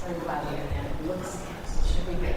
everybody and it looks, should be good.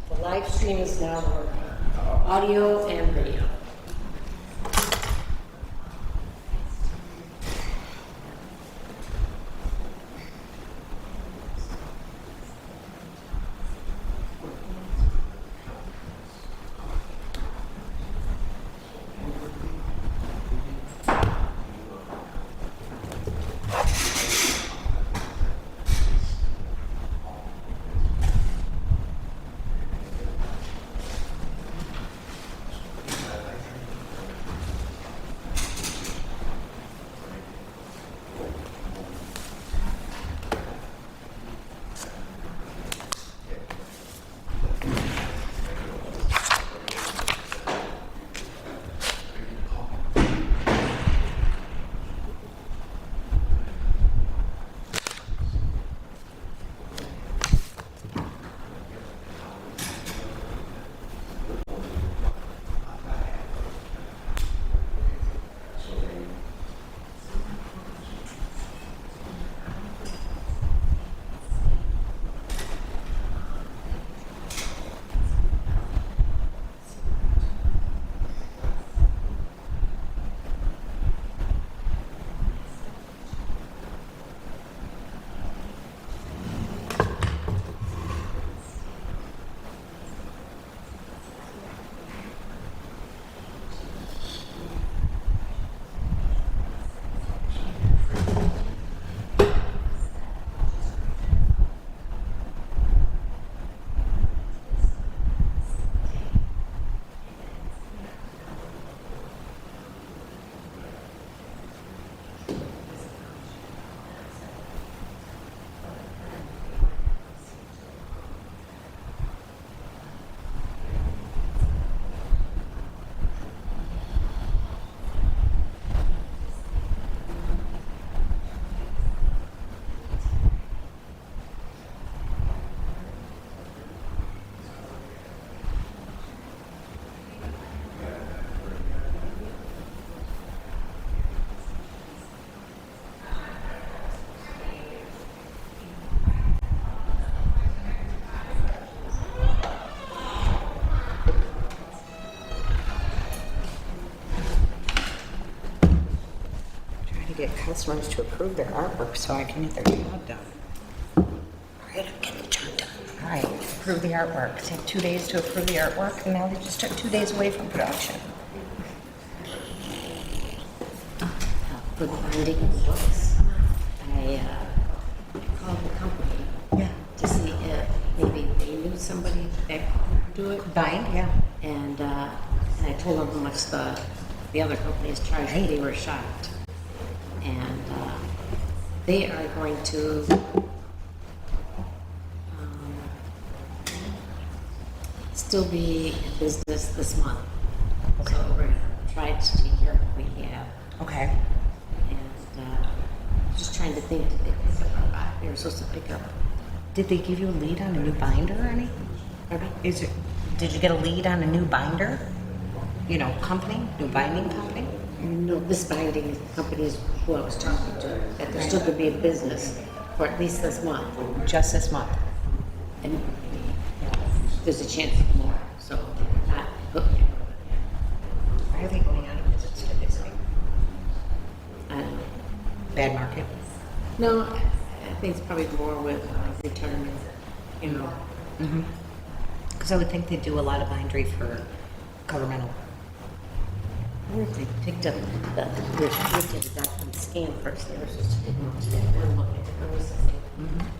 The live stream is now working. Audio and video. Get customers to approve their artwork so I can get their job done. All right, I'm getting the job done. All right, approve the artwork. It took 2 days to approve the artwork, and now they just took 2 days away from production. For the binding books, I called the company Yeah. to see if maybe they knew somebody that could do it. Bind, yeah. And I told them how much the other companies charged. Right. They were shocked. And They are going to still be in business this month. So we're going to try to take care of what we have. Okay. And just trying to think, did they pick up? They were supposed to pick up. Did they give you a lead on a new binder or any? Pardon? Did you get a lead on a new binder? You know, company, new binding company? No, this binding company is who I was talking to, that they're still going to be in business for at least this month. Just this month. And there's a chance of more, so not hooked yet. Why are they going out of business today? I don't know. Bad market? No, I think it's probably more with retirement, you know. Because I would think they do a lot of bindery for governmental. I wonder if they picked up the document scan first. They were supposed to pick up that. We're looking. There was something.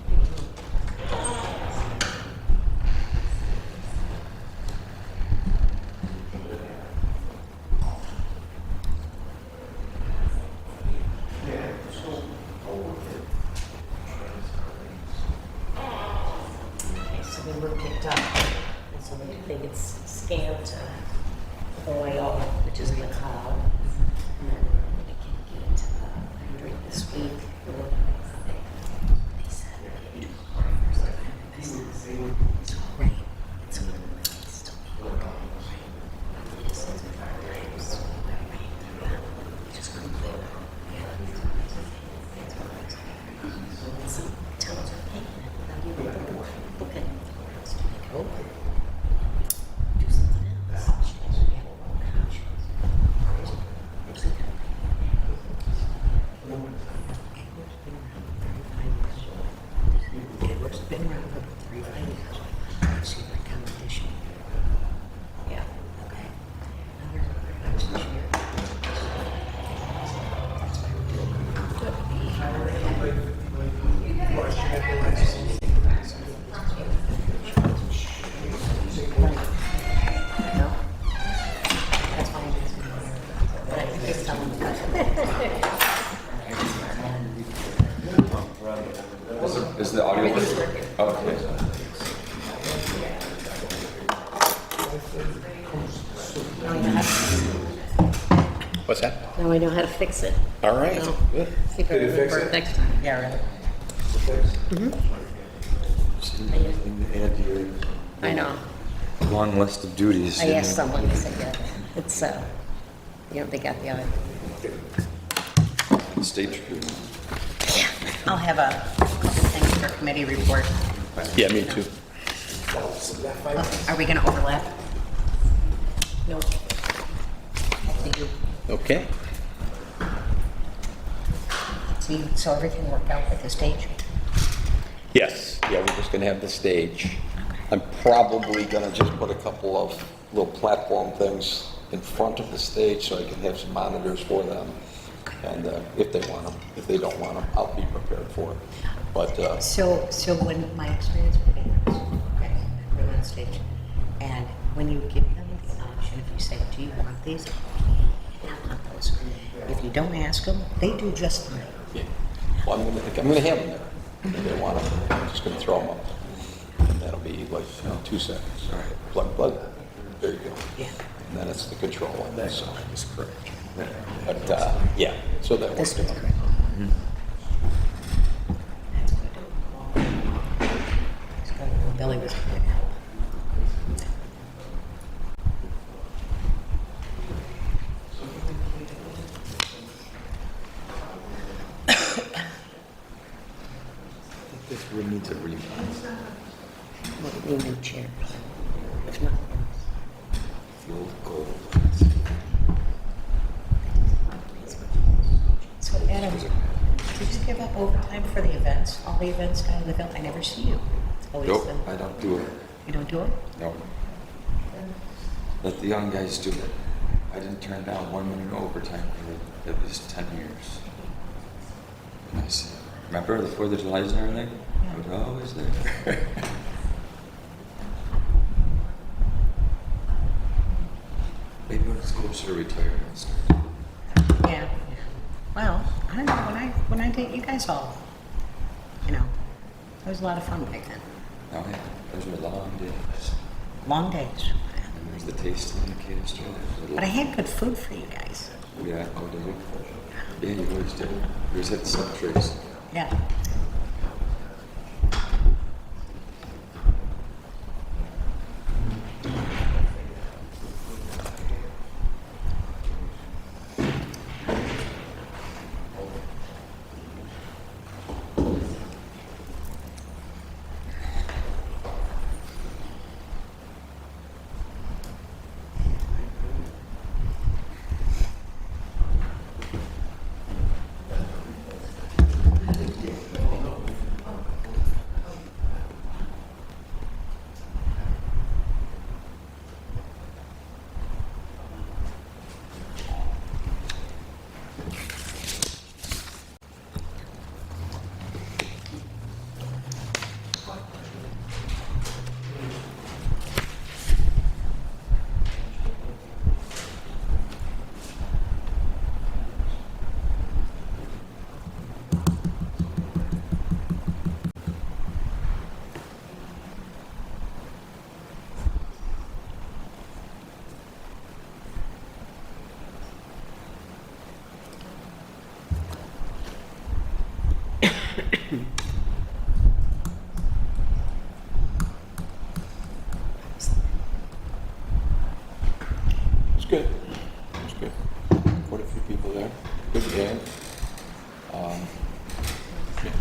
Okay, so they were picked up, and so they get scanned to OIO, which is in the cloud. And then they can get during this week. They said so right. So it's still just complete. Some towns are paying it. Now you look at go. Do something else. It's been around for about 35 years. See my competition. Yeah. Okay. Another No? That's why I'm asking you. But I think it's telling me. Is the audio? Everything's working. Oh, okay. Now I know how to- What's that? Now I know how to fix it. All right. No. Good. See if I Did it can fix work it? next time. Yeah, right. Anything to add to your I know. long list of duties? I asked someone, they said, yeah, it's, you know, they got the other. State Tribune. I'll have a couple things for committee report. Yeah, me too. Are we going to overlap? No. Thank you. Okay. So everything worked out with the stage? Yes, yeah, we're just gonna have the stage. I'm probably gonna just put a couple of little platform things in front of the stage so I can have some monitors for them. And if they want them, if they don't want them, I'll be prepared for it. But So when my experience with bands, okay, we're on stage, and when you give them the option, if you say, do you want these? I want those. If you don't ask them, they do just fine. yeah, well, I'm gonna have them there. If they want them, I'm just gonna throw them up. And that'll be like 2 seconds. All right, plug. There you go. Yeah. And then it's the control on that side. That's correct. But yeah, so that This works one's out. great. That's good. It's good. Billy was good. This room needs a revamp. Well, you need chair. If not, The old gold. So Adam, did you give up overtime for the events? All the events down in the village? I never see you. It's always Nope, the- I don't do it. You don't do it? No. Let the young guys do it. I didn't turn down 1 minute overtime for at least 10 years. And I said, remember the 4th of July and everything? I was always there. Maybe when it's closer to retirement. Yeah. Well, I don't know, when I date you guys all, you know, it was a lot of fun back then. Oh yeah, those were long days. Long days. And there's the taste in the canister. But I had good food for you guys. Yeah, oh, did you? Yeah, you always did. You always had the sub trays. Yeah. It's good. It's good. Quite a few people there. Good game. Yeah, it's good.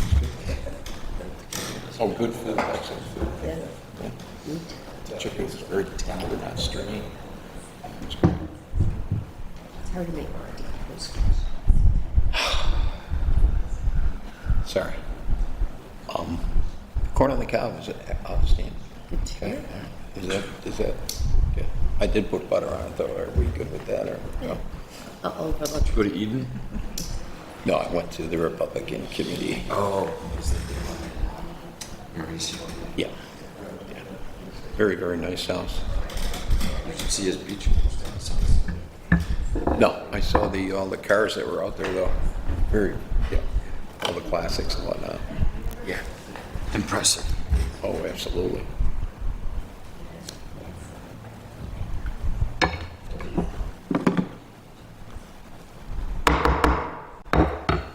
Oh, good food. Excellent food. Yeah. Yeah. The chicken was very tender, not stringy. It's good. It's hard to make potatoes. Sorry. Corn on the cob is outstanding. Good to hear. Is that good? I did put butter on it though. Are we good with that or no? Uh-oh, but let's Go to Eden? No, I went to the Republican committee. Oh. Maurice. Yeah. Yeah. Very, very nice house. You should see his beach. No, I saw all the cars that were out there though. Very, yeah, all the classics and whatnot. Yeah. Impressive. Oh, absolutely.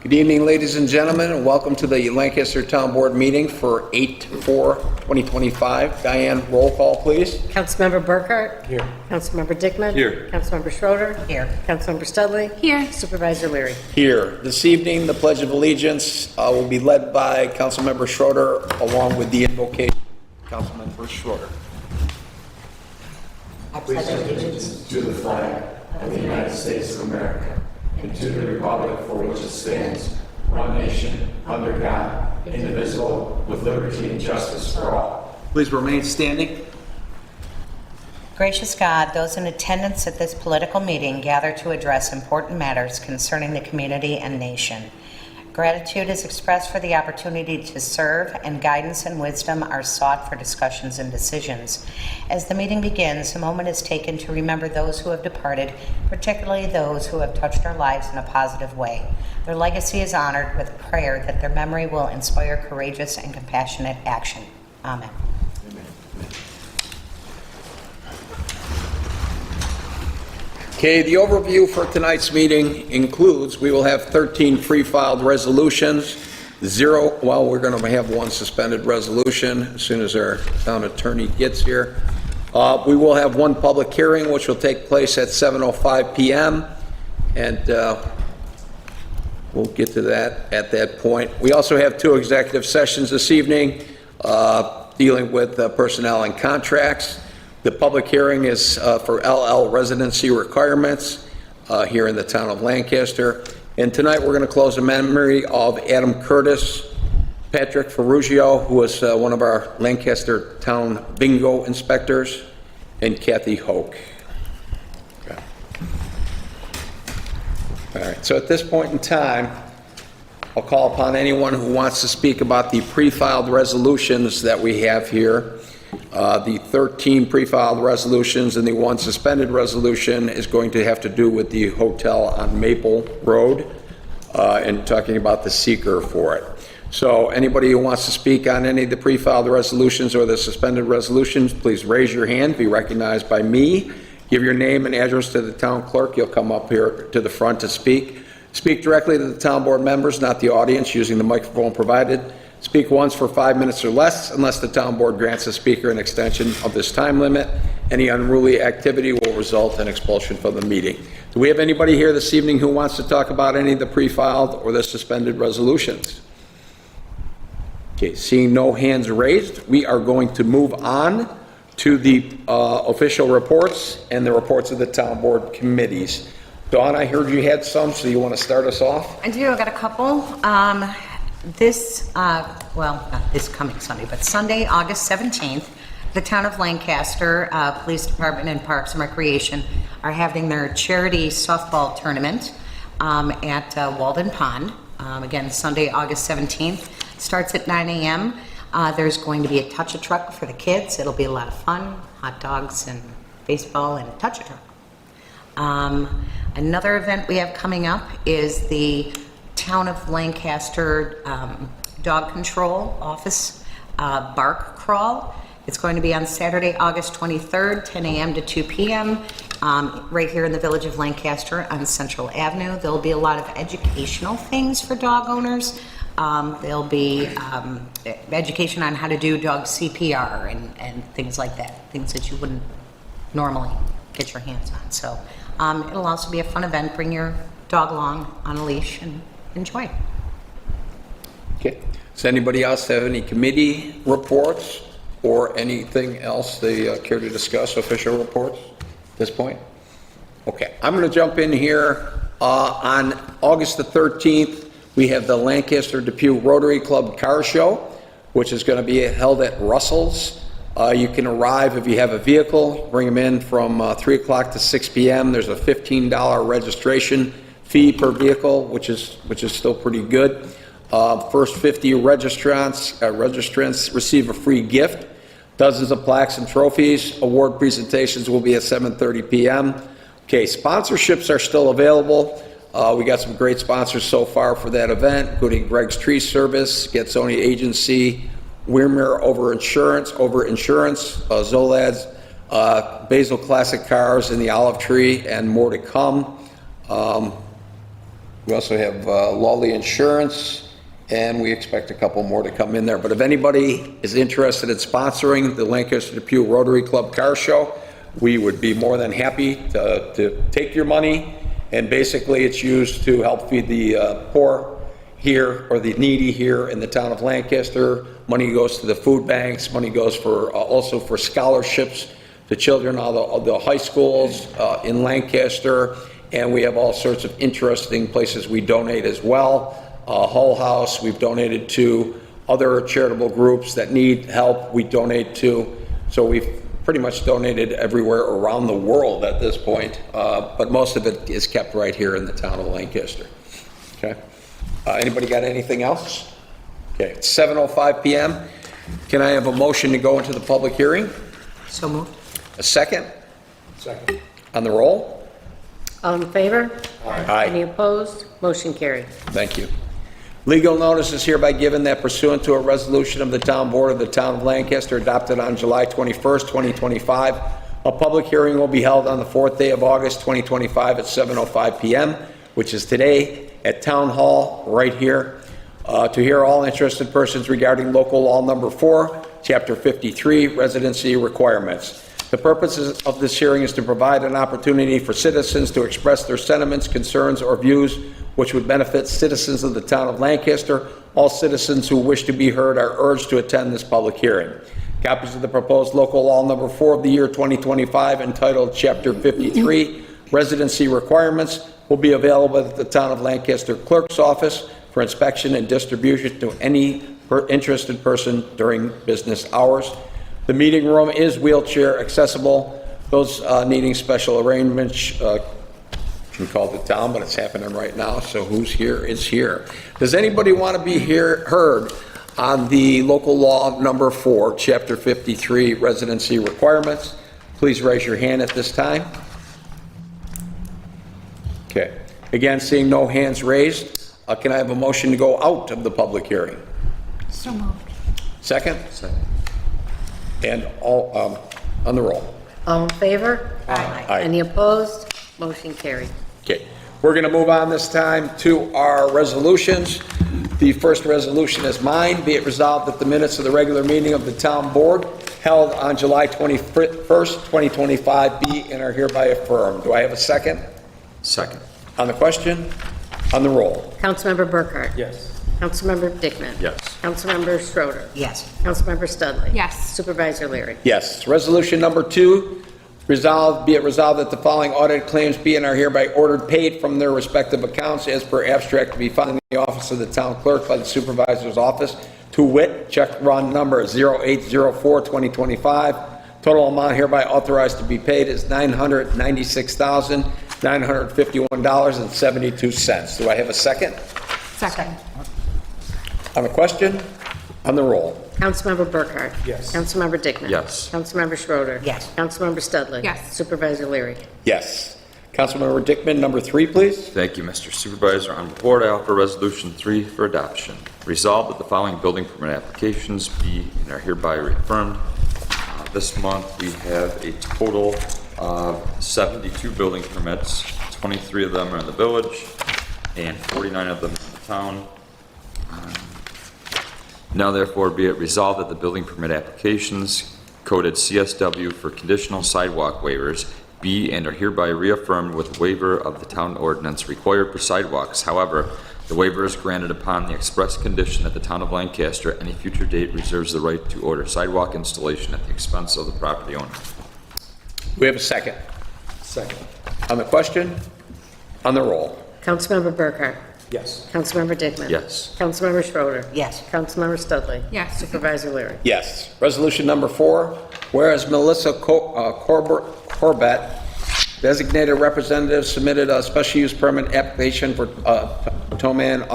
Good evening, ladies and gentlemen, and welcome to the Lancaster Town Board meeting for 8/4/2025. Diane, roll call, please. Councilmember Burkhart? Here. Councilmember Dickman? Here. Councilmember Schroeder? Here. Councilmember Studley? Here. Supervisor Leary? Here. This evening, the Pledge of Allegiance will be led by Councilmember Schroeder, along with the invocation. Councilmember Schroeder. I pledge allegiance to the flag of the United States of America and to the republic for which it stands, one nation, under God, indivisible, with liberty and justice for all. Please remain standing. Gracious God, those in attendance at this political meeting gather to address important matters concerning the community and nation. Gratitude is expressed for the opportunity to serve, and guidance and wisdom are sought for discussions and decisions. As the meeting begins, a moment is taken to remember those who have departed, particularly those who have touched our lives in a positive way. Their legacy is honored with prayer that their memory will inspire courageous and compassionate action. Amen. Okay, the overview for tonight's meeting includes, we will have 13 pre-filed resolutions, we're going to have one suspended resolution as soon as our town attorney gets here. We will have one public hearing, which will take place at 7:05 p.m., and we'll get to that at that point. We also have two executive sessions this evening dealing with personnel and contracts. The public hearing is for LL residency requirements here in the town of Lancaster. And tonight we're going to close in memory of Adam Curtis, Patrick Ferrugio, who was one of our Lancaster town bingo inspectors, and Kathy Hoke. Okay. All right, so at this point in time, I'll call upon anyone who wants to speak about the pre-filed resolutions that we have here. The 13 pre-filed resolutions and the one suspended resolution is going to have to do with the hotel on Maple Road. and talking about the seeker for it. So anybody who wants to speak on any of the pre-filed resolutions or the suspended resolutions, please raise your hand, be recognized by me. Give your name and address to the town clerk. You'll come up here to the front to speak. Speak directly to the town board members, not the audience, using the microphone provided. Speak once for 5 minutes or less, unless the town board grants the speaker an extension of this time limit. Any unruly activity will result in expulsion from the meeting. Do we have anybody here this evening who wants to talk about any of the pre-filed or the suspended resolutions? Okay, seeing no hands raised, we are going to move on to the official reports and the reports of the town board committees. Dawn, I heard you had some, so you want to start us off? I do, I got a couple. Not this coming Sunday, but Sunday, August 17th, the Town of Lancaster Police Department and Parks and Recreation are having their charity softball tournament at Walden Pond. Again, Sunday, August 17th. Starts at 9 a.m. There's going to be a touch-a-truck for the kids. It'll be a lot of fun, hot dogs and baseball and touch-a-truck. Another event we have coming up is the Town of Lancaster Dog Control Office Bark Crawl. It's going to be on Saturday, August 23rd, 10 a.m. to 2 p.m. Right here in the village of Lancaster on Central Avenue. There'll be a lot of educational things for dog owners. There'll be education on how to do dog CPR and things like that, things that you wouldn't normally get your hands on. So it'll also be a fun event. Bring your dog along on a leash and enjoy. Okay. Does anybody else have any committee reports or anything else they care to discuss, official reports at this point? Okay, I'm going to jump in here. On August the 13th, we have the Lancaster Depew Rotary Club Car Show, which is going to be held at Russell's. You can arrive if you have a vehicle, bring them in from 3 o'clock to 6 p.m. There's a $15 registration fee per vehicle, which is still pretty good. First 50 registrants receive a free gift. Dozens of plaques and trophies. Award presentations will be at 7:30 p.m. Okay, sponsorships are still available. We got some great sponsors so far for that event, including Greg's Tree Service, Getsoni Agency, Weirmere Over Insurance, Zolad's, Basil Classic Cars, and the Olive Tree, and more to come. We also have Lawley Insurance, and we expect a couple more to come in there. But if anybody is interested in sponsoring the Lancaster Depew Rotary Club Car Show, we would be more than happy to take your money. And basically, it's used to help feed the poor here, or the needy here in the town of Lancaster. Money goes to the food banks. Money goes for also for scholarships to children of the high schools in Lancaster. And we have all sorts of interesting places we donate as well. Hull House, we've donated to. Other charitable groups that need help, we donate to. So we've pretty much donated everywhere around the world at this point, but most of it is kept right here in the town of Lancaster. Okay. Anybody got anything else? Okay, it's 7:05 p.m. Can I have a motion to go into the public hearing? So moved. A second? Second. On the roll? All in favor? Any Aye. opposed? Motion carried. Thank you. Legal notice is hereby given that pursuant to a resolution of the Town Board of the Town of Lancaster adopted on July 21st, 2025, a public hearing will be held on the 4th day of August, 2025 at 7:05 p.m., which is today at Town Hall right here, to hear all interested persons regarding local law number 4, chapter 53, residency requirements. The purpose of this hearing is to provide an opportunity for citizens to express their sentiments, concerns, or views which would benefit citizens of the town of Lancaster. All citizens who wish to be heard are urged to attend this public hearing. Copies of the proposed local law number 4 of the year 2025, entitled Chapter 53, Residency Requirements, will be available at the town of Lancaster clerk's office for inspection and distribution to any interested person during business hours. The meeting room is wheelchair accessible. Those needing special arrangements can call the town, but it's happening right now, so who's here is here. Does anybody want to be heard on the local law number 4, chapter 53, residency requirements? Please raise your hand at this time. Okay. Again, seeing no hands raised, Can I have a motion to go out of the public hearing? So moved. Second? Second. And all, on the roll. All in favor? Aye. Any opposed? Motion carried. Okay, we're going to move on this time to our resolutions. The first resolution is mine. Be it resolved that the minutes of the regular meeting of the town board held on July 21st, 2025 be and are hereby affirmed. Do I have a second? Second. On the question? On the roll. Councilmember Burkhart? Yes. Councilmember Dickman? Yes. Councilmember Schroeder? Yes. Councilmember Studley? Yes. Supervisor Leary? Yes. Resolution number 2, be it resolved that the following audit claims be and are hereby ordered paid from their respective accounts as per abstract to be found in the office of the town clerk by the supervisor's office, to wit, check run number 0804-2025. Total amount hereby authorized to be paid is $996,951.72. Do I have a second? Second. On the question? On the roll. Councilmember Burkhart? Yes. Councilmember Dickman? Yes. Councilmember Schroeder? Yes. Councilmember Studley? Yes. Supervisor Leary? Yes. Councilmember Dickman, number 3, please. Thank you, Mr. Supervisor. On board, I offer Resolution 3 for adoption. Resolved that the following building permit applications be and are hereby reaffirmed. This month, we have a total of 72 building permits. 23 of them are in the village and 49 of them in the town. Now therefore be it resolved that the building permit applications coded CSW for conditional sidewalk waivers be and are hereby reaffirmed with waiver of the town ordinance required for sidewalks. However, the waiver is granted upon the express condition that the town of Lancaster at any future date reserves the right to order sidewalk installation at the expense of the property owner. We have a second. Second. On the question? On the roll. Councilmember Burkhart? Yes. Councilmember Dickman? Yes. Councilmember Schroeder? Yes. Councilmember Studley? Yes. Supervisor Leary? Yes. Resolution number 4, whereas Melissa Corbett, designated representative, submitted a special use permit application for Toman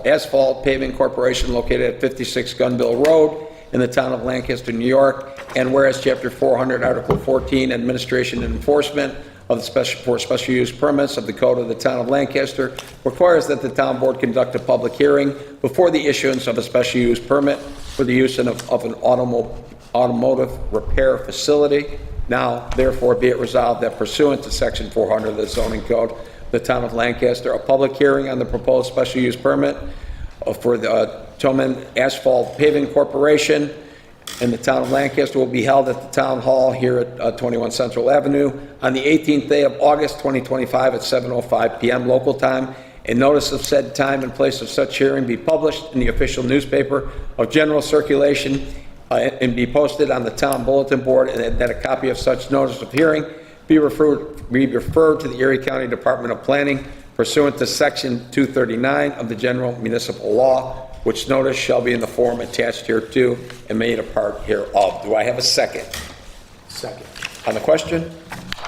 Asphalt Paving Corporation located at 56 Gunville Road in the town of Lancaster, New York, and whereas Chapter 400, Article 14, Administration and Enforcement of the special use permits of the Code of the Town of Lancaster requires that the town board conduct a public hearing before the issuance of a special use permit for the use of an automotive repair facility. Now, therefore, be it resolved that pursuant to Section 400 of the zoning code, the Town of Lancaster, a public hearing on the proposed special use permit for the Toman Asphalt Paving Corporation in the Town of Lancaster will be held at the Town Hall here at 21 Central Avenue on the 18th day of August 2025 at 7:05 p.m. local time. A notice of said time and place of such hearing be published in the official newspaper of general circulation and be posted on the town bulletin board, and that a copy of such notice of hearing be referred to the Erie County Department of Planning pursuant to Section 239 of the General Municipal Law, which notice shall be in the form attached hereto and made a part hereof. Do I have a second? Second. On the question?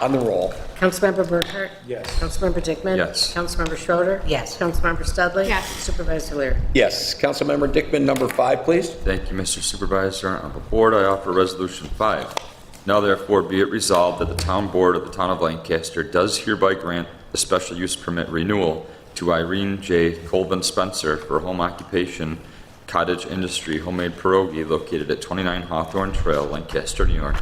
On the roll. Councilmember Burkhart? Yes. Councilmember Dickman? Yes. Councilmember Schroeder? Yes. Councilmember Studley? Yes. Supervisor Leary? Yes. Councilmember Dickman, number 5, please. Thank you, Mr. Supervisor. On the board, I offer Resolution 5. Now therefore be it resolved that the town board of the town of Lancaster does hereby grant a special use permit renewal to Irene J. Colvin Spencer for home occupation cottage industry homemade pierogi located at 29 Hawthorne Trail, Lancaster, New York,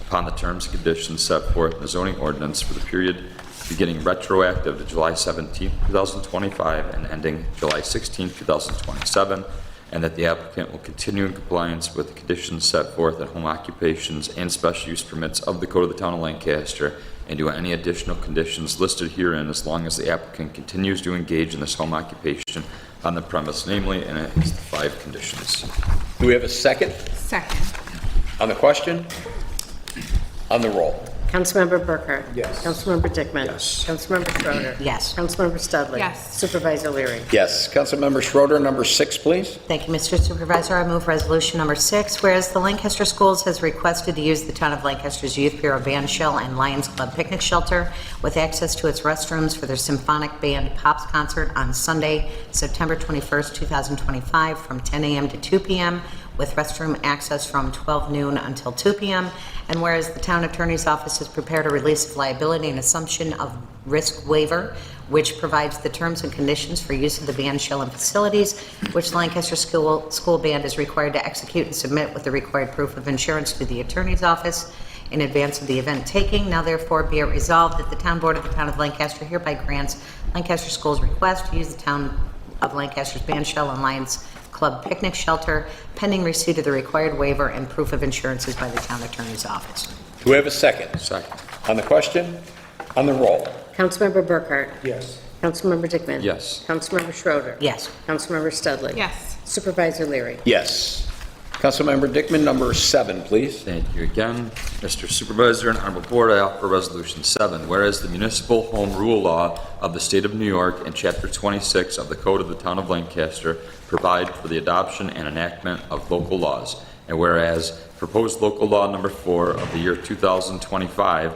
upon the terms and conditions set forth in the zoning ordinance for the period beginning retroactive to July 17, 2025 and ending July 16, 2027, and that the applicant will continue in compliance with the conditions set forth in home occupations and special use permits of the Code of the Town of Lancaster, and do any additional conditions listed herein as long as the applicant continues to engage in this home occupation on the premise, namely, and it is the 5 conditions. Do we have a second? Second. On the question? On the roll. Councilmember Burkhart? Yes. Councilmember Dickman? Yes. Councilmember Schroeder? Yes. Councilmember Studley? Yes. Supervisor Leary? Yes. Councilmember Schroeder, number 6, please. Thank you, Mr. Supervisor. I move resolution number 6, whereas the Lancaster Schools has requested to use the Town of Lancaster's Youth Bureau Band Shell and Lions Club Picnic Shelter with access to its restrooms for their symphonic band Pops concert on Sunday, September 21st, 2025 from 10 a.m. to 2 p.m., with restroom access from 12 noon until 2 p.m. And whereas the town attorney's office has prepared a release of liability and assumption of risk waiver, which provides the terms and conditions for use of the band shell and facilities, which the Lancaster School Band is required to execute and submit with the required proof of insurance to the attorney's office in advance of the event taking. Now therefore be it resolved that the town board of the town of Lancaster hereby grants Lancaster Schools' request to use the town of Lancaster's band shell and Lions Club picnic shelter pending receipt of the required waiver and proof of insurances by the town attorney's office. Do we have a second? Second. On the question? On the roll? Councilmember Burkhart? Yes. Councilmember Dickman? Yes. Councilmember Schroeder? Yes. Councilmember Studley? Yes. Supervisor Leary? Yes. Councilmember Dickman, number 7, please. Thank you again. Mr. Supervisor and Honorable Board, I offer Resolution 7. Whereas the Municipal Home Rule Law of the State of New York and Chapter 26 of the Code of the Town of Lancaster provide for the adoption and enactment of local laws. And whereas proposed local law number 4 of the year 2025,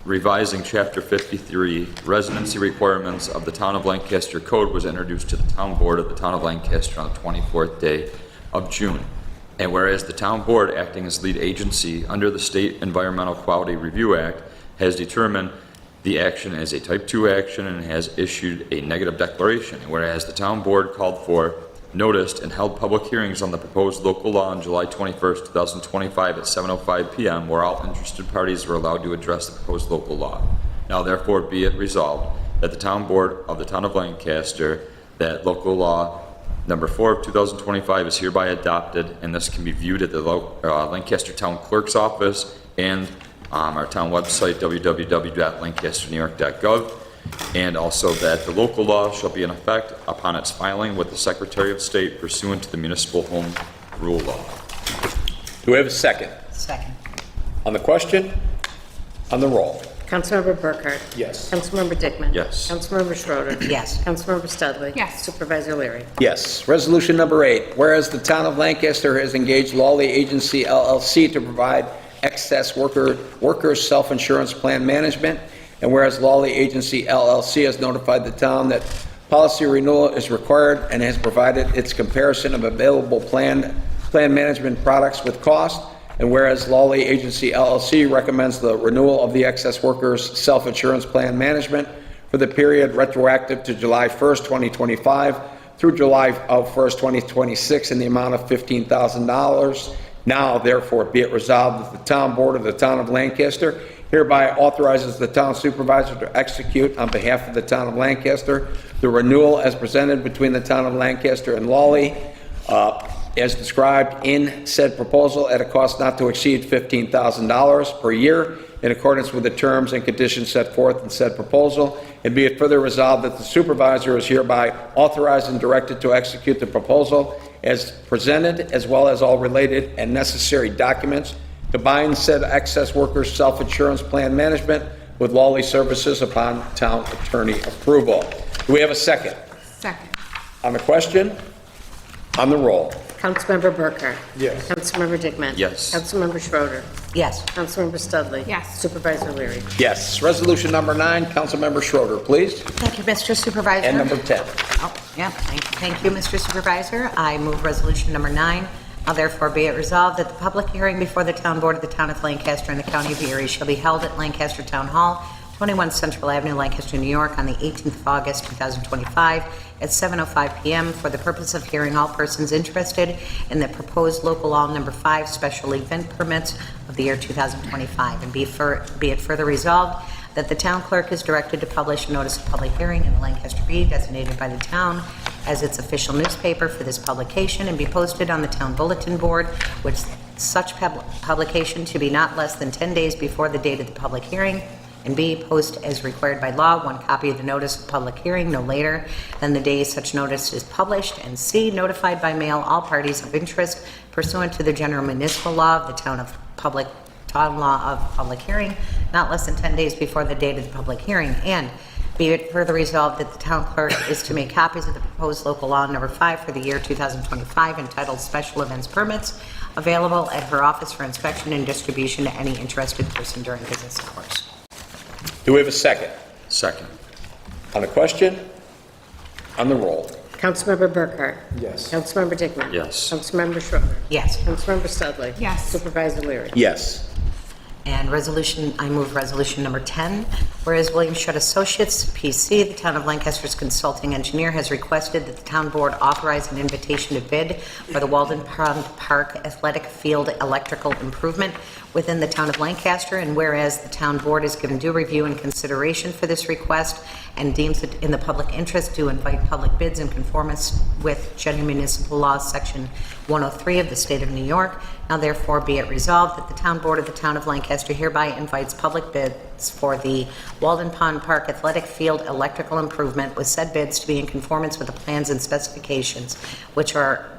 revising Chapter 53, residency requirements of the Town of Lancaster Code was introduced to the Town Board of the Town of Lancaster on the 24th day of June. And whereas the Town Board, acting as lead agency under the State Environmental Quality Review Act, has determined the action as a Type 2 action and has issued a negative declaration. And whereas the Town Board called for, noticed, and held public hearings on the proposed local law on July 21st, 2025 at 7:05 p.m., where all interested parties were allowed to address the proposed local law. Now therefore be it resolved that the Town Board of the Town of Lancaster, that local law number 4 of 2025 is hereby adopted, and this can be viewed at the Lancaster Town Clerk's office and our town website, www.lancasternewyork.gov, and also that the local law shall be in effect upon its filing with the Secretary of State pursuant to the Municipal Home Rule Law. Do we have a second? Second. On the question? On the roll? Councilmember Burkhart? Yes. Councilmember Dickman? Yes. Councilmember Schroeder? Yes. Councilmember Studley? Yes. Supervisor Leary? Yes. Resolution number 8, whereas the Town of Lancaster has engaged Lawley Agency LLC to provide excess workers' self-insurance plan management, and whereas Lawley Agency LLC has notified the town that policy renewal is required and has provided its comparison of available plan management products with cost, and whereas Lawley Agency LLC recommends the renewal of the excess workers' self-insurance plan management for the period retroactive to July 1st, 2025 through July 1st, 2026 in the amount of $15,000. Now, therefore, be it resolved that the Town Board of the Town of Lancaster hereby authorizes the Town Supervisor to execute on behalf of the Town of Lancaster the renewal as presented between the Town of Lancaster and Lawley as described in said proposal at a cost not to exceed $15,000 per year in accordance with the terms and conditions set forth in said proposal, and be it further resolved that the Supervisor is hereby authorized and directed to execute the proposal as presented, as well as all related and necessary documents to bind said excess workers' self-insurance plan management with Lawley Services upon town attorney approval. Do we have a second? Second. On the question? On the roll? Councilmember Burkhart? Yes. Councilmember Dickman? Yes. Councilmember Schroeder? Yes. Councilmember Studley? Yes. Supervisor Leary? Yes. Resolution number 9, Councilmember Schroeder, please. Thank you, Mr. Supervisor. And number 10. Oh, yeah, thank you, Mr. Supervisor. I move resolution number 9. Now therefore be it resolved that the public hearing before the Town Board of the Town of Lancaster and the County of Erie shall be held at Lancaster Town Hall, 21 Central Avenue, Lancaster, New York, on the 18th of August, 2025, at 7:05 p.m. for the purpose of hearing all persons interested in the proposed local law number 5 special event permits of the year 2025. And be it further resolved that the town clerk is directed to publish a notice of public hearing in the Lancaster Bee designated by the town as its official newspaper for this publication and be posted on the town bulletin board, with such publication to be not less than 10 days before the date of the public hearing, and B, post as required by law, 1 copy of the notice of public hearing no later than the day such notice is published, and C, notified by mail all parties of interest pursuant to the general municipal law of the town law of public hearing, not less than 10 days before the date of the public hearing, and be it further resolved that the town clerk is to make copies of the proposed local law number 5 for the year 2025 entitled Special Events Permits available at her office for inspection and distribution to any interested person during business hours. Do we have a second? Second. On the question? On the roll? Councilmember Burkhart? Yes. Councilmember Dickman? Yes. Councilmember Schroeder? Yes. Councilmember Studley? Yes. Supervisor Leary? Yes. And I move resolution number 10, whereas William Shutt Associates, PC, the town of Lancaster's consulting engineer, has requested that the town board authorize an invitation to bid for the Walden Pond Park Athletic Field electrical improvement within the town of Lancaster, and whereas the town board has given due review and consideration for this request and deems it in the public interest to invite public bids in conformance with General Municipal Law, Section 103 of the State of New York. Now therefore be it resolved that the town board of the town of Lancaster hereby invites public bids for the Walden Pond Park Athletic Field electrical improvement, with said bids to be in conformance with the plans and specifications, which are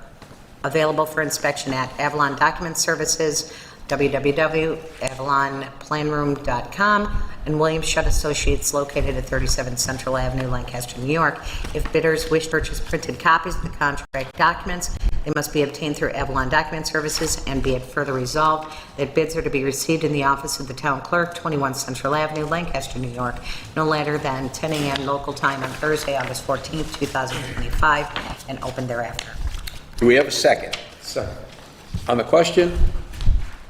available for inspection at Avalon Document Services, www.avalonplanroom.com, and William Shutt Associates, located at 37 Central Avenue, Lancaster, New York. If bidders wish to purchase printed copies of the contract documents, they must be obtained through Avalon Document Services, and be it further resolved that bids are to be received in the office of the town clerk, 21 Central Avenue, Lancaster, New York, no later than 10 a.m. local time on Thursday, August 14th, 2025, and open thereafter. Do we have a second? Second. On the question?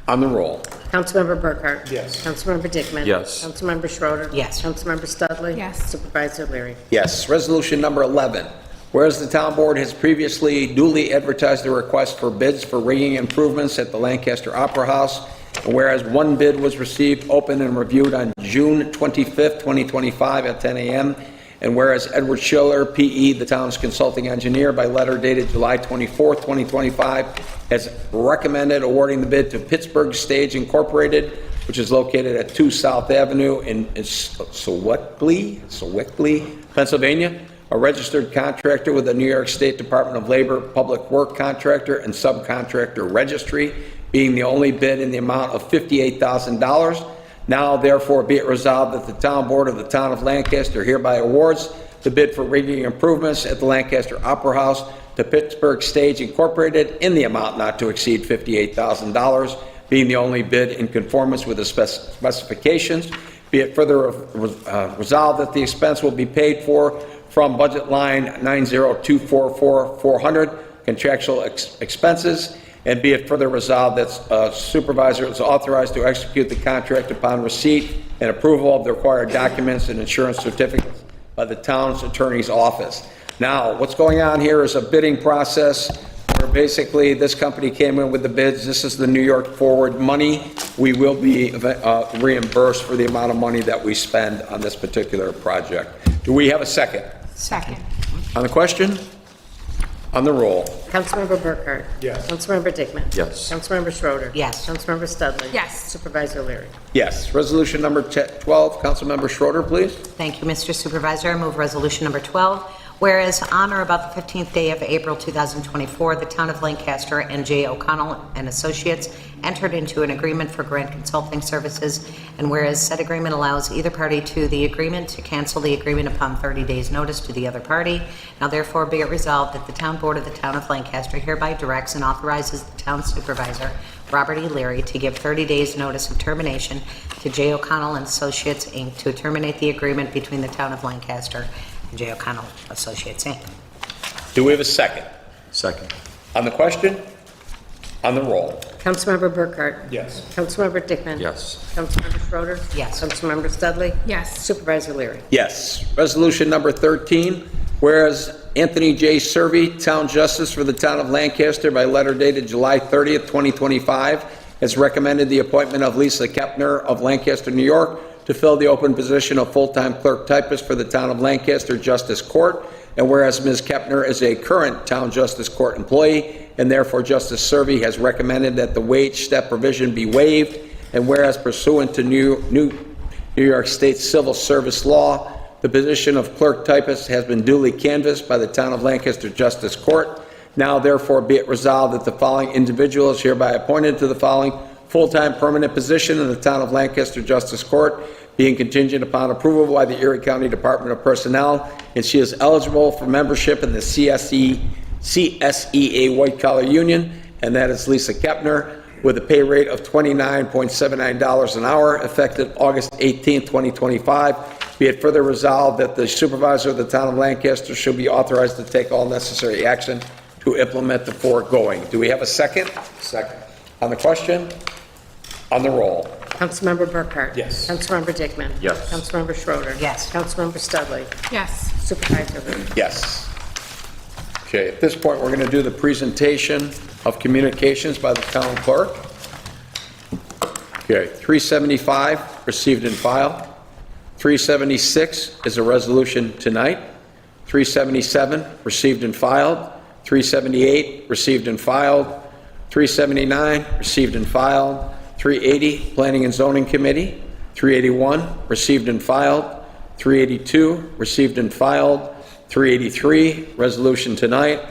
On the roll? Councilmember Burkhart? Yes. Councilmember Dickman? Yes. Councilmember Schroeder? Yes. Councilmember Studley? Yes. Supervisor Leary? Yes. Resolution number 11, whereas the town board has previously duly advertised a request for bids for rigging improvements at the Lancaster Opera House, and whereas one bid was received, opened, and reviewed on June 25th, 2025 at 10 a.m., and whereas Edward Schiller, P.E., the town's consulting engineer, by letter dated July 24th, 2025, has recommended awarding the bid to Pittsburgh Stage Incorporated, which is located at 2 South Avenue in Sewickley, Pennsylvania, a registered contractor with the New York State Department of Labor Public Work Contractor and Subcontractor Registry, being the only bid in the amount of $58,000. Now, therefore, be it resolved that the town board of the town of Lancaster hereby awards the bid for rigging improvements at the Lancaster Opera House to Pittsburgh Stage Incorporated in the amount not to exceed $58,000, being the only bid in conformance with the specifications. Be it further resolved that the expense will be paid for from budget line 90244-400, contractual expenses. And be it further resolved that supervisor is authorized to execute the contract upon receipt and approval of the required documents and insurance certificates by the town's attorney's office. Now, what's going on here is a bidding process where basically this company came in with the bids. This is the New York Forward money. We will be reimbursed for the amount of money that we spend on this particular project. Do we have a second? Second. On the question? On the roll? Councilmember Burkhart? Yes. Councilmember Dickman? Yes. Councilmember Schroeder? Yes. Councilmember Studley? Yes. Supervisor Leary? Yes. Resolution number 12, Councilmember Schroeder, please. Thank you, Mr. Supervisor. I move resolution number 12, whereas on or about the 15th day of April 2024, the town of Lancaster and J. O'Connell and Associates entered into an agreement for grant consulting services, and whereas said agreement allows either party to the agreement to cancel the agreement upon 30 days' notice to the other party, now therefore be it resolved that the town board of the town of Lancaster hereby directs and authorizes the town supervisor, Robert E. Leary, to give 30 days' notice of termination to J. O'Connell and Associates, Inc., to terminate the agreement between the town of Lancaster and J. O'Connell Associates, Inc. Do we have a second? Second. On the question? On the roll? Councilmember Burkhart? Yes. Councilmember Dickman? Yes. Councilmember Schroeder? Yes. Councilmember Studley? Yes. Supervisor Leary? Yes. Resolution number 13, whereas Anthony J. Servey, Town Justice for the Town of Lancaster, by letter dated July 30th, 2025, has recommended the appointment of Lisa Kepner of Lancaster, New York, to fill the open position of full-time clerk typist for the Town of Lancaster Justice Court. And whereas Ms. Kepner is a current Town Justice Court employee, and therefore Justice Servey has recommended that the wage step provision be waived, and whereas pursuant to New York State Civil Service Law, the position of clerk typist has been duly canvassed by the Town of Lancaster Justice Court. Now therefore be it resolved that the following individual is hereby appointed to the following full-time permanent position in the Town of Lancaster Justice Court, being contingent upon approval by the Erie County Department of Personnel, and she is eligible for membership in the CSEA White Collar Union, and that is Lisa Kepner, with a pay rate of $29.79 an hour, effective August 18, 2025. Be it further resolved that the supervisor of the town of Lancaster shall be authorized to take all necessary action to implement the foregoing. Do we have a second? Second. On the question? On the roll? Councilmember Burkhart? Yes. Councilmember Dickman? Yes. Councilmember Schroeder? Yes. Councilmember Studley? Yes. Supervisor Lee? Yes. Okay, at this point, we're going to do the presentation of communications by the town clerk. Okay, 375, received and filed. 376 is a resolution tonight. 377, received and filed. 378, received and filed. 379, received and filed. 380, Planning and Zoning Committee. 381, received and filed. 382, received and filed. 383, resolution tonight.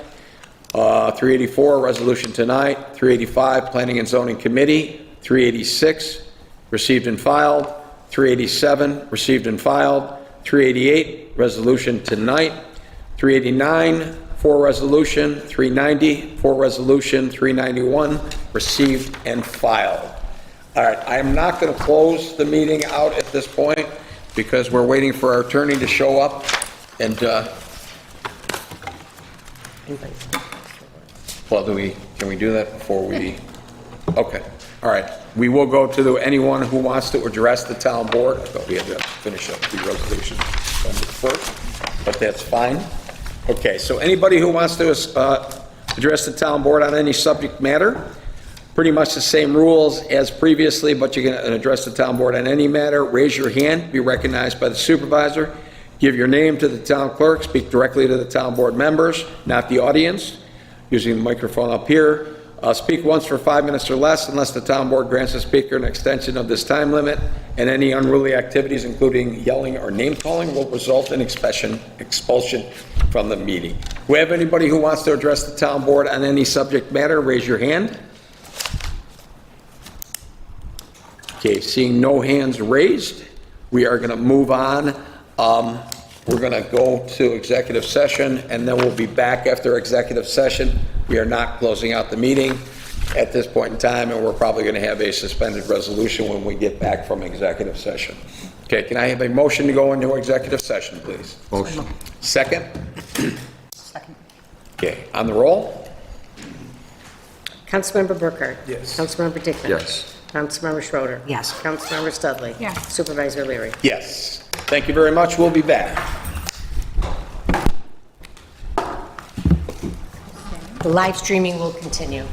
384, resolution tonight. 385, Planning and Zoning Committee. 386, received and filed. 387, received and filed. 388, resolution tonight. 389, for resolution. 390, for resolution. 391, received and filed. All right, I am not going to close the meeting out at this point because we're waiting for our attorney to show up and, well, can we do that before we, okay, all right. We will go to anyone who wants to address the town board. I thought we had to finish up the resolution first, but that's fine. Okay, so anybody who wants to address the town board on any subject matter, pretty much the same rules as previously, but you can address the town board on any matter. Raise your hand, be recognized by the supervisor, give your name to the town clerk, speak directly to the town board members, not the audience, using the microphone up here. Speak once for 5 minutes or less unless the town board grants the speaker an extension of this time limit, and any unruly activities, including yelling or name-calling, will result in expulsion from the meeting. Do we have anybody who wants to address the town board on any subject matter? Raise your hand. Okay, seeing no hands raised, we are going to move on. We're going to go to executive session, and then we'll be back after executive session. We are not closing out the meeting at this point in time, and we're probably going to have a suspended resolution when we get back from executive session. Okay, can I have a motion to go into executive session, please? Motion. Second? Second. Okay, on the roll? Councilmember Burkhart? Yes. Councilmember Dickman? Yes. Councilmember Schroeder? Yes. Councilmember Studley? Yes. Supervisor Leary? Yes. Thank you very much. We'll be back. The live streaming will continue.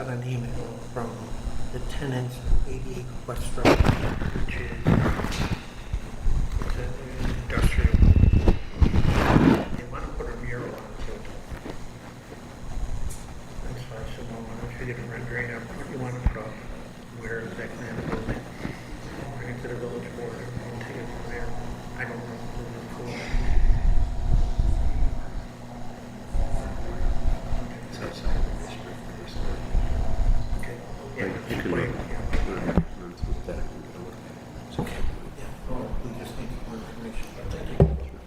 an email from the tenants of 88 West Road, which is it's an industrial. They want to put a mural on the building. And so I said, well, why don't you get a rendering of what you want to put up, where exactly in the building, bring it to the village board, and we'll take it from there. I don't know who to for. Okay. Yeah, You can wait, look. yeah. It's okay. Yeah, well, we just need more information. Thank you.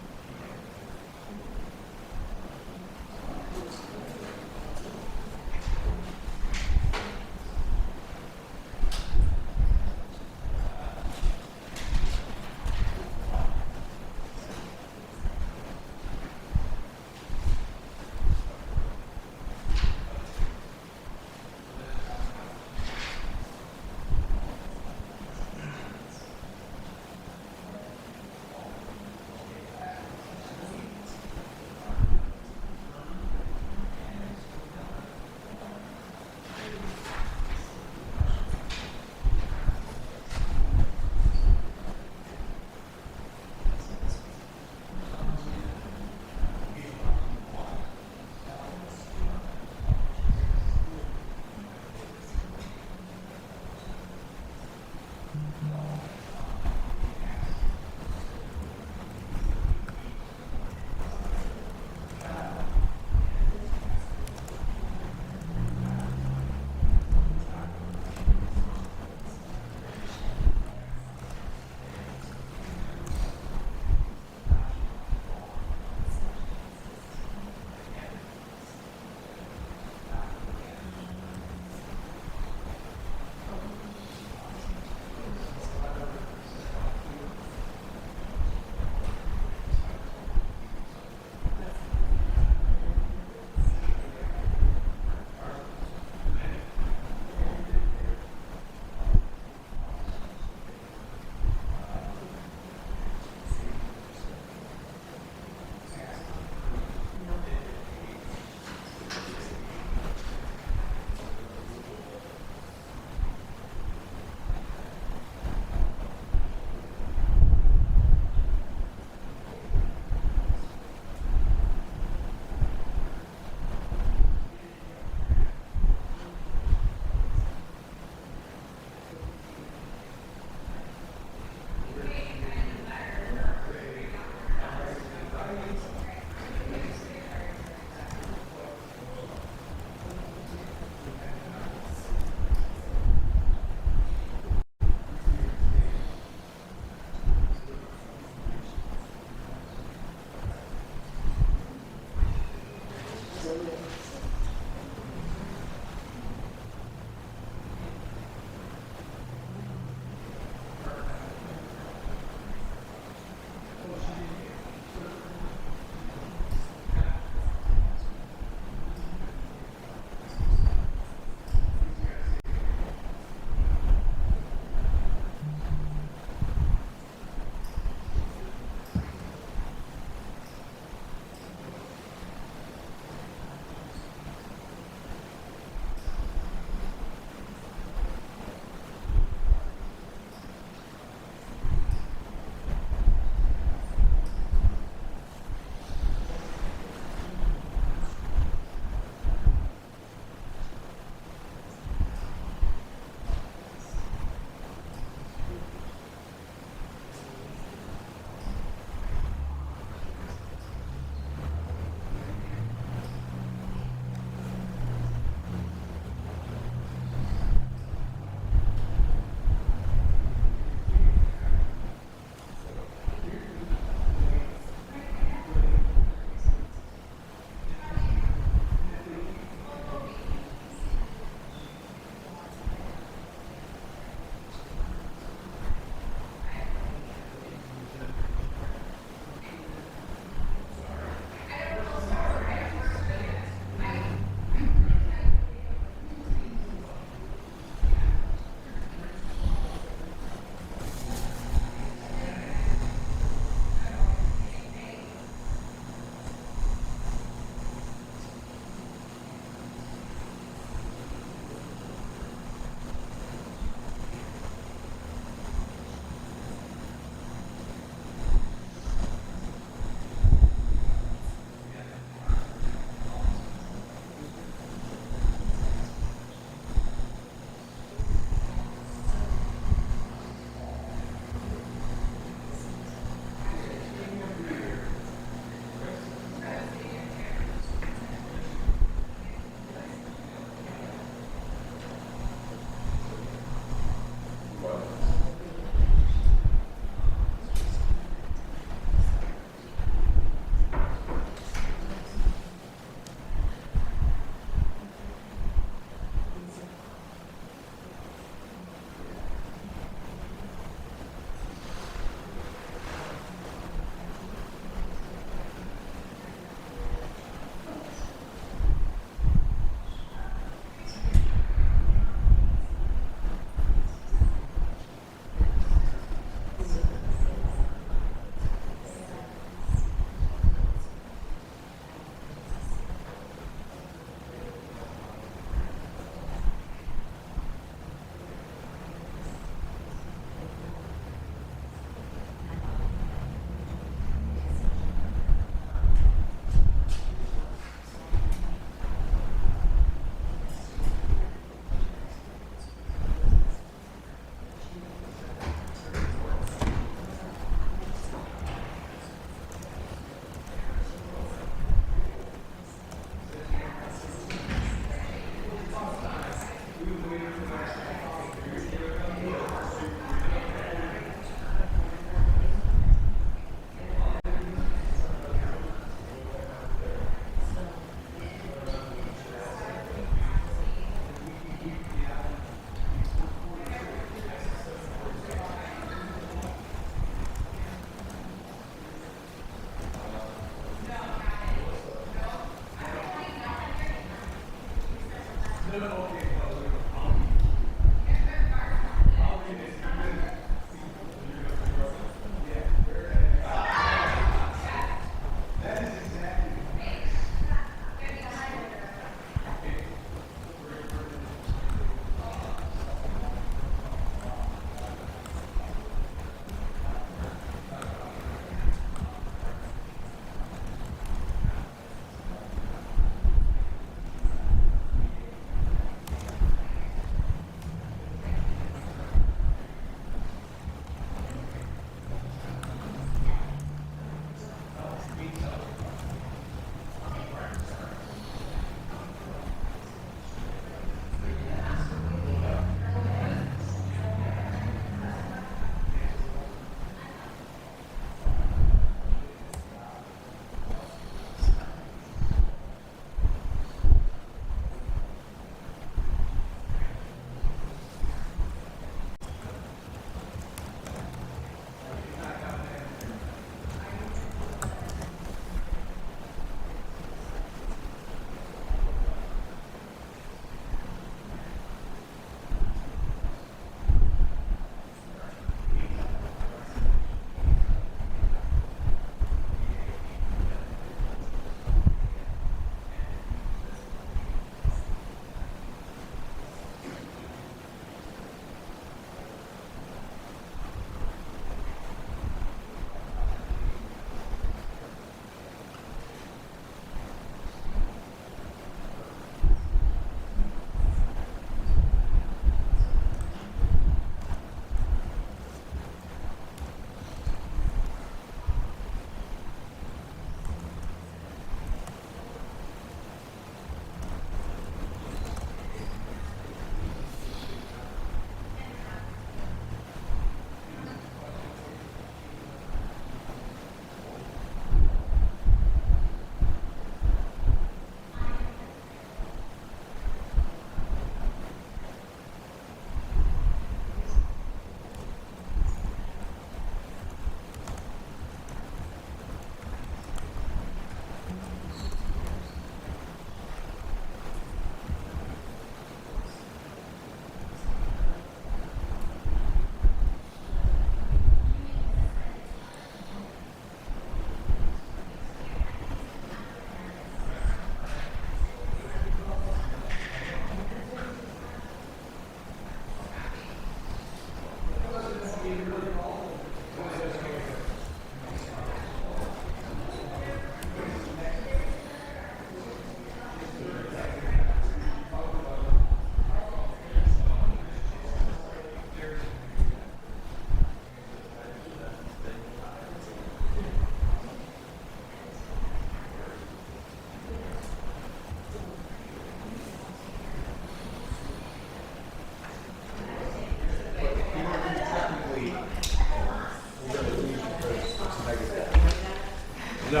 2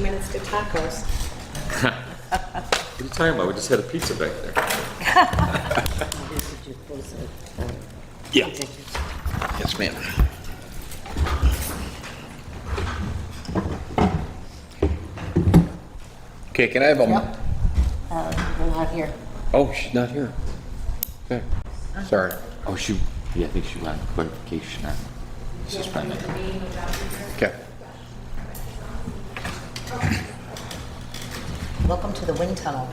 minutes to tacos. What are you talking about? We just had a pizza back there. Did you close it? Yeah. Executive. Yes, ma'am. Okay, can I have a, We're not here. oh, she's not here. Okay, sorry. Oh, I think she wanted clarification on suspending. Okay. Welcome to the wind tunnel.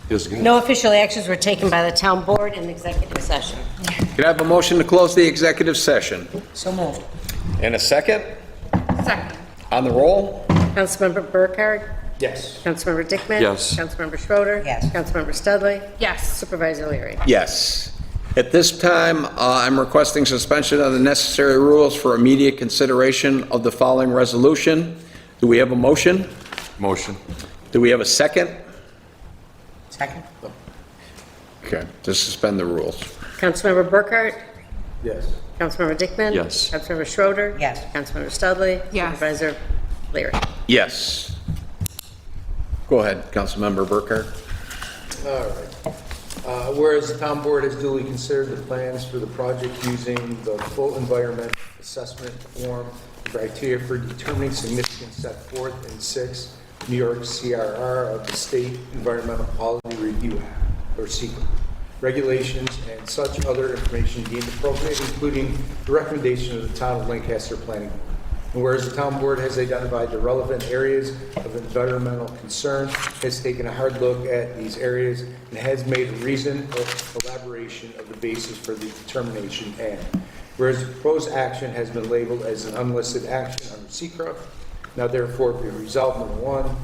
Feels good. No official actions were taken by the town board in executive session. Can I have a motion to close the executive session? So moved. And a second? Second. On the roll? Councilmember Burkhardt? Yes. Councilmember Dickman? Yes. Councilmember Schroeder? Yes. Councilmember Studley? Yes. Supervisor Leary? Yes. At this time, I'm requesting suspension of the necessary rules for immediate consideration of the following resolution. Do we have a motion? Motion. Do we have a second? Second? Okay, to suspend the rules. Councilmember Burkhardt? Yes. Councilmember Dickman? Yes. Councilmember Schroeder? Yes. Councilmember Studley? Yes. Supervisor Leary? Yes. Go ahead, Councilmember Burkhardt. All right. Whereas the town board has duly considered the plans for the project using the full environment assessment form criteria for determining significance set forth in 6 New York CRR of the State Environmental Quality Review Act, or SEQA, regulations and such other information deemed appropriate, including the recommendation of the town of Lancaster Planning Board. And whereas the town board has identified the relevant areas of environmental concern, has taken a hard look at these areas, and has made a reasoned elaboration of the basis for the determination, and whereas the proposed action has been labeled as an unlisted action under SECRA, now therefore be resolved, number 1,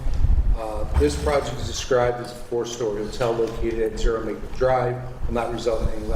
this project is described as a 4-story hotel located at 0 Maple Drive, will not result in any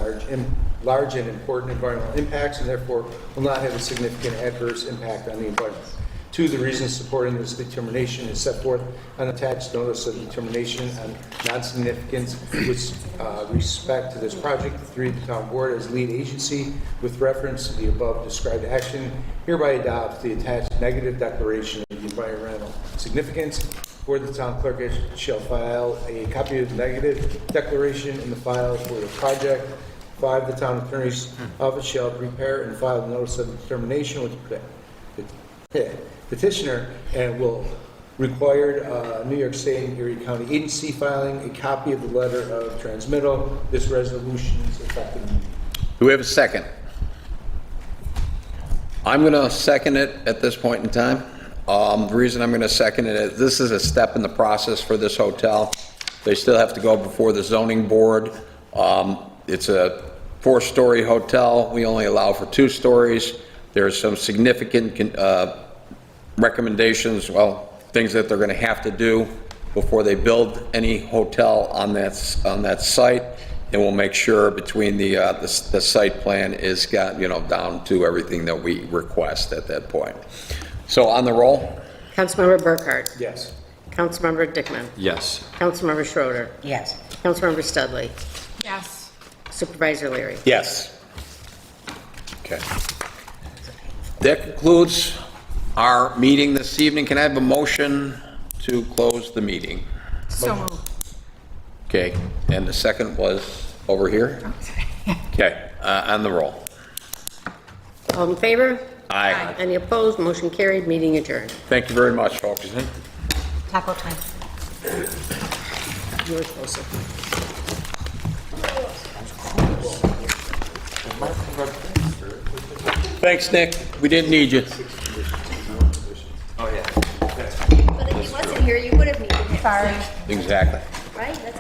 large and important environmental impacts, and therefore will not have a significant adverse impact on the environment. 2, the reasons supporting this determination is set forth on attached notice of determination on non-significance with respect to this project. 3, the town board as lead agency with reference to the above described action hereby adopts the attached negative declaration of the environmental significance. 4, the town clerk shall file a copy of the negative declaration in the file for the project. 5, the town attorney's office shall prepare and file a notice of determination with the petitioner and will require New York State and Erie County agency filing a copy of the letter of transmittal. This resolution is effective immediately. Do we have a second? I'm going to second it at this point in time. The reason I'm going to second it is this is a step in the process for this hotel. They still have to go before the zoning board. It's a 4-story hotel. We only allow for 2 stories. There's some significant recommendations, well, things that they're going to have to do before they build any hotel on that site. And we'll make sure between the site plan is got, down to everything that we request at that point. So on the roll? Councilmember Burkhardt? Yes. Councilmember Dickman? Yes. Councilmember Schroeder? Yes. Councilmember Studley? Yes. Supervisor Leary? Yes. Okay. That concludes our meeting this evening. Can I have a motion to close the meeting? So moved. Okay, and the second was over here? Okay, on the roll. All in favor? Aye. Any opposed? Motion carried. Meeting adjourned. Thank you very much, folks. Taco time. Yours also. Thanks, Nick. We didn't need you. But if he wasn't here, you would have needed him. Sorry. Exactly. Right? That's